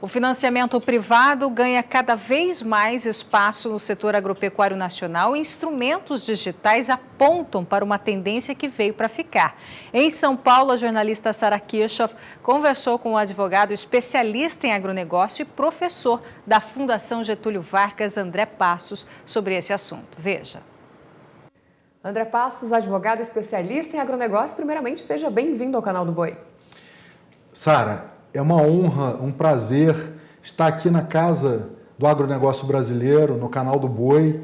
O financiamento privado ganha cada vez mais espaço no setor agropecuário nacional e instrumentos digitais apontam para uma tendência que veio para ficar. Em São Paulo, a jornalista Sara Kirchhoff conversou com um advogado especialista em agronegócio e professor da Fundação Getúlio Vargas, André Passos, sobre esse assunto. Veja. André Passos, advogado especialista em agronegócio, primeiramente seja bem-vindo ao canal do Boi. Sara, é uma honra, um prazer estar aqui na Casa do Agronegócio Brasileiro, no canal do Boi,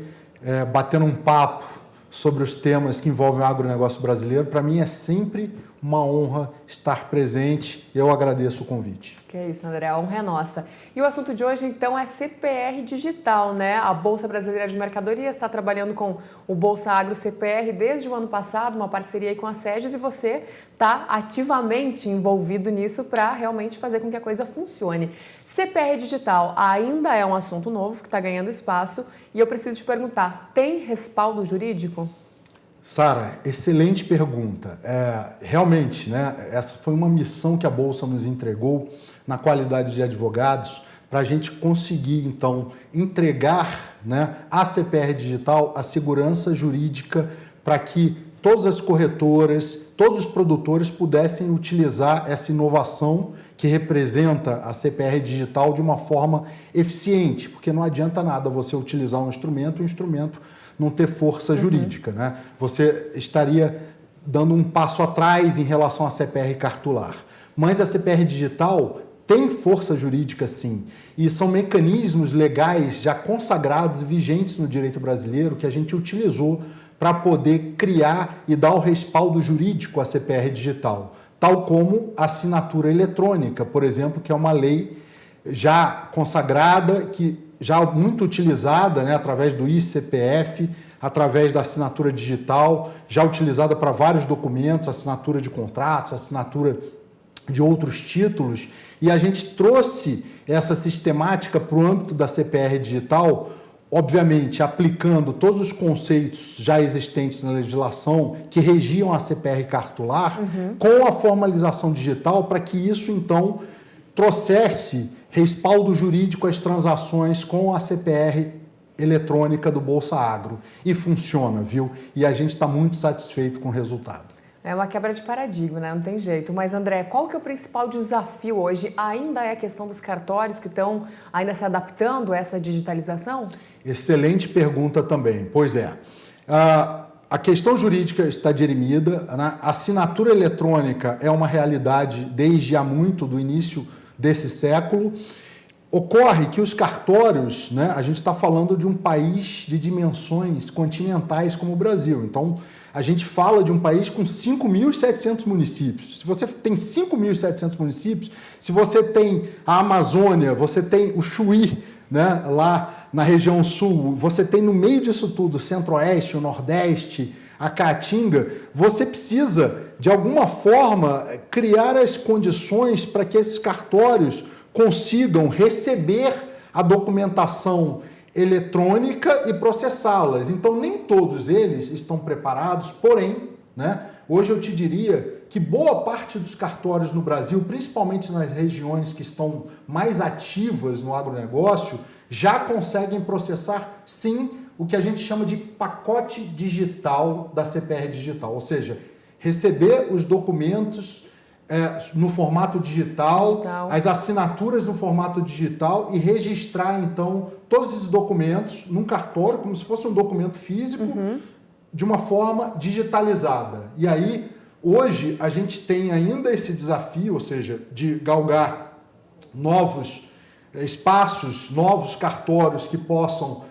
batendo um papo sobre os temas que envolvem o agronegócio brasileiro. Para mim é sempre uma honra estar presente e eu agradeço o convite. Que é isso, André, a honra é nossa. E o assunto de hoje, então, é CPR Digital, né? A Bolsa Brasileira de Mercadorias está trabalhando com o Bolsa Agro CPR desde o ano passado, uma parceria aí com a SEGES, e você está ativamente envolvido nisso para realmente fazer com que a coisa funcione. CPR Digital ainda é um assunto novo que está ganhando espaço e eu preciso te perguntar, tem respaldo jurídico? Sara, excelente pergunta. Realmente, né, essa foi uma missão que a Bolsa nos entregou na qualidade de advogados para a gente conseguir, então, entregar, né, à CPR Digital a segurança jurídica para que todas as corretoras, todos os produtores pudessem utilizar essa inovação que representa a CPR Digital de uma forma eficiente, porque não adianta nada você utilizar um instrumento e o instrumento não ter força jurídica, né? Você estaria dando um passo atrás em relação à CPR cartular. Mas a CPR Digital tem força jurídica sim, e são mecanismos legais já consagrados e vigentes no direito brasileiro que a gente utilizou para poder criar e dar o respaldo jurídico à CPR Digital, tal como a assinatura eletrônica, por exemplo, que é uma lei já consagrada, que já muito utilizada, né, através do ICPF, através da assinatura digital, já utilizada para vários documentos, assinatura de contratos, assinatura de outros títulos, e a gente trouxe essa sistemática para o âmbito da CPR Digital, obviamente aplicando todos os conceitos já existentes na legislação que regiam a CPR cartular, com a formalização digital, para que isso então trouxesse respaldo jurídico às transações com a CPR eletrônica do Bolsa Agro. E funciona, viu? E a gente está muito satisfeito com o resultado. É uma quebra de paradigma, né? Não tem jeito. Mas, André, qual que é o principal desafio hoje? Ainda é a questão dos cartórios que estão ainda se adaptando a essa digitalização? Excelente pergunta também. Pois é. A questão jurídica está dirimida, né? A assinatura eletrônica é uma realidade desde há muito, do início desse século. Ocorre que os cartórios, né, a gente está falando de um país de dimensões continentais como o Brasil. Então, a gente fala de um país com 5.700 municípios. Se você tem 5.700 municípios, se você tem a Amazônia, você tem o Chuí, né, lá na região sul, você tem no meio disso tudo o Centro-Oeste, o Nordeste, a Caatinga, você precisa, de alguma forma, criar as condições para que esses cartórios consigam receber a documentação eletrônica e processá-las. Então, nem todos eles estão preparados, porém, né, hoje eu te diria que boa parte dos cartórios no Brasil, principalmente nas regiões que estão mais ativas no agronegócio, já conseguem processar, sim, o que a gente chama de pacote digital da CPR Digital, ou seja, receber os documentos no formato digital, as assinaturas no formato digital e registrar, então, todos esses documentos num cartório, como se fosse um documento físico, de uma forma digitalizada. E aí, hoje, a gente tem ainda esse desafio, ou seja, de galgar novos espaços, novos cartórios que possam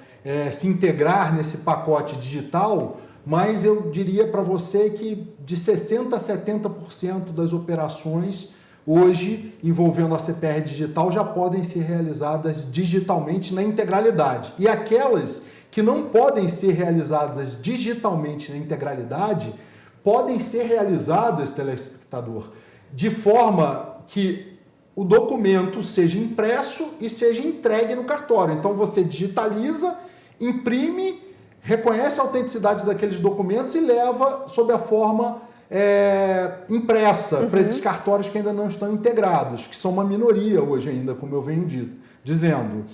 se integrar nesse pacote digital, mas eu diria para você que de 60% a 70% das operações hoje envolvendo a CPR Digital já podem ser realizadas digitalmente na integralidade. E aquelas que não podem ser realizadas digitalmente na integralidade podem ser realizadas, telespectador, de forma que o documento seja impresso e seja entregue no cartório. Então você digitaliza, imprime, reconhece a autenticidade daqueles documentos e leva sob a forma impressa para esses cartórios que ainda não estão integrados, que são uma minoria hoje ainda, como eu venho dizendo.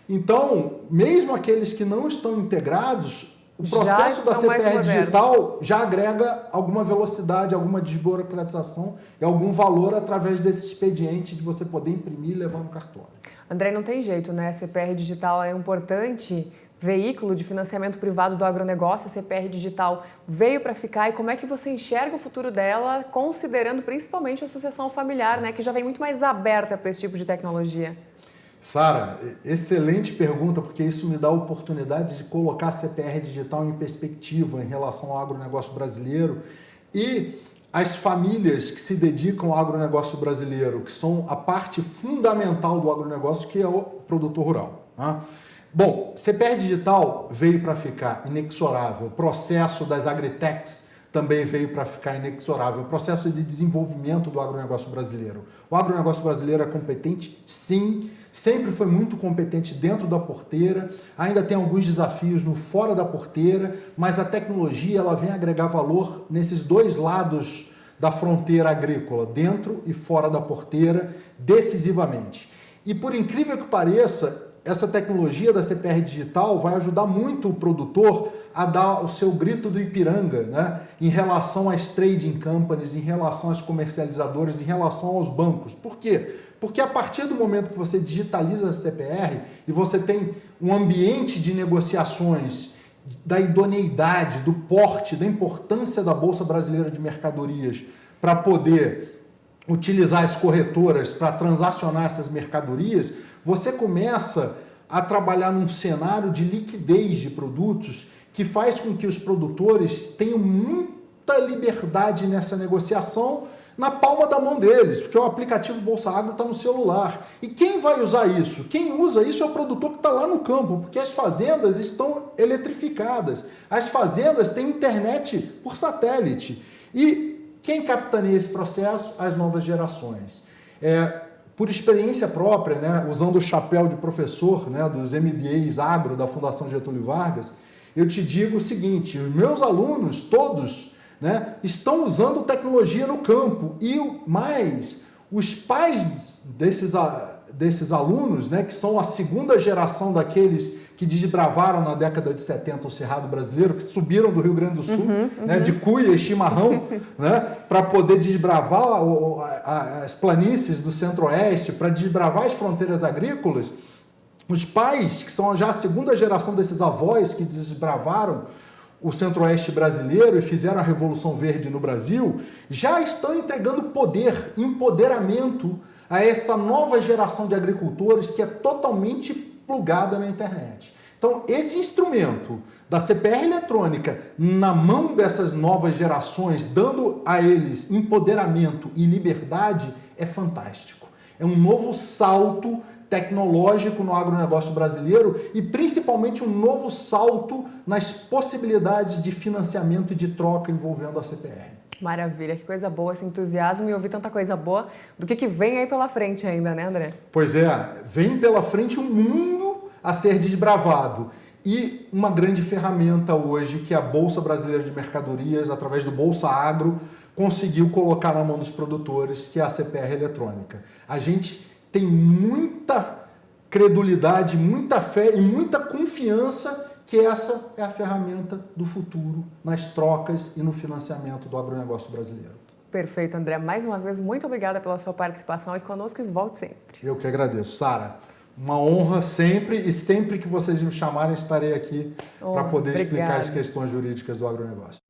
Então, mesmo aqueles que não estão integrados, o processo da CPR digital já agrega alguma velocidade, alguma desburocratização e algum valor através desse expediente de você poder imprimir e levar no cartório. André, não tem jeito, né? A CPR digital é um importante veículo de financiamento privado do agronegócio. A CPR digital veio para ficar, e como é que você enxerga o futuro dela, considerando principalmente a sucessão familiar, né, que já vem muito mais aberta para esse tipo de tecnologia? Sara, excelente pergunta, porque isso me dá a oportunidade de colocar a CPR digital em perspectiva em relação ao agronegócio brasileiro e as famílias que se dedicam ao agronegócio brasileiro, que são a parte fundamental do agronegócio, que é o produtor rural, né? Bom, CPR digital veio para ficar, inexorável. O processo das agritechs também veio para ficar inexorável. O processo de desenvolvimento do agronegócio brasileiro. O agronegócio brasileiro é competente? Sim. Sempre foi muito competente dentro da porteira. Ainda tem alguns desafios no fora da porteira, mas a tecnologia ela vem agregar valor nesses dois lados da fronteira agrícola, dentro e fora da porteira, decisivamente. E por incrível que pareça, essa tecnologia da CPR digital vai ajudar muito o produtor a dar o seu grito do Ipiranga, né? Em relação às trading companies, em relação às comercializadoras, em relação aos bancos. Por quê? Porque a partir do momento que você digitaliza a CPR e você tem um ambiente de negociações da idoneidade, do porte, da importância da Bolsa Brasileira de Mercadorias para poder utilizar as corretoras para transacionar essas mercadorias, você começa a trabalhar num cenário de liquidez de produtos que faz com que os produtores tenham muita liberdade nessa negociação na palma da mão deles, porque o aplicativo Bolsa Agro está no celular. E quem vai usar isso? Quem usa isso é o produtor que está lá no campo, porque as fazendas estão eletrificadas. As fazendas têm internet por satélite. E quem capitaneia esse processo? As novas gerações. Por experiência própria, né, usando o chapéu de professor, né, dos MBAs Agro da Fundação Getúlio Vargas, eu te digo o seguinte: os meus alunos todos, né, estão usando tecnologia no campo e mais, os pais desses alunos, né, que são a segunda geração daqueles que desbravaram na década de 70 o Cerrado brasileiro, que subiram do Rio Grande do Sul, né, de cuia e chimarrão, né, para poder desbravar as planícies do Centro-Oeste, para desbravar as fronteiras agrícolas. Os pais, que são já a segunda geração desses avós que desbravaram o Centro-Oeste brasileiro e fizeram a Revolução Verde no Brasil, já estão entregando poder, empoderamento a essa nova geração de agricultores que é totalmente plugada na internet. Então, esse instrumento da CPR eletrônica na mão dessas novas gerações, dando a eles empoderamento e liberdade, é fantástico. É um novo salto tecnológico no agronegócio brasileiro e principalmente um novo salto nas possibilidades de financiamento e de troca envolvendo a CPR. Maravilha, que coisa boa esse entusiasmo e ouvir tanta coisa boa do que vem aí pela frente ainda, né, André? Pois é, vem pela frente um mundo a ser desbravado e uma grande ferramenta hoje que a Bolsa Brasileira de Mercadorias, através do Bolsa Agro, conseguiu colocar na mão dos produtores, que é a CPR eletrônica. A gente tem muita credulidade, muita fé e muita confiança que essa é a ferramenta do futuro nas trocas e no financiamento do agronegócio brasileiro. Perfeito, André. Mais uma vez, muito obrigada pela sua participação aqui conosco e volte sempre. Eu que agradeço. Sara, uma honra sempre e sempre que vocês me chamarem estarei aqui para poder explicar as questões jurídicas do agronegócio.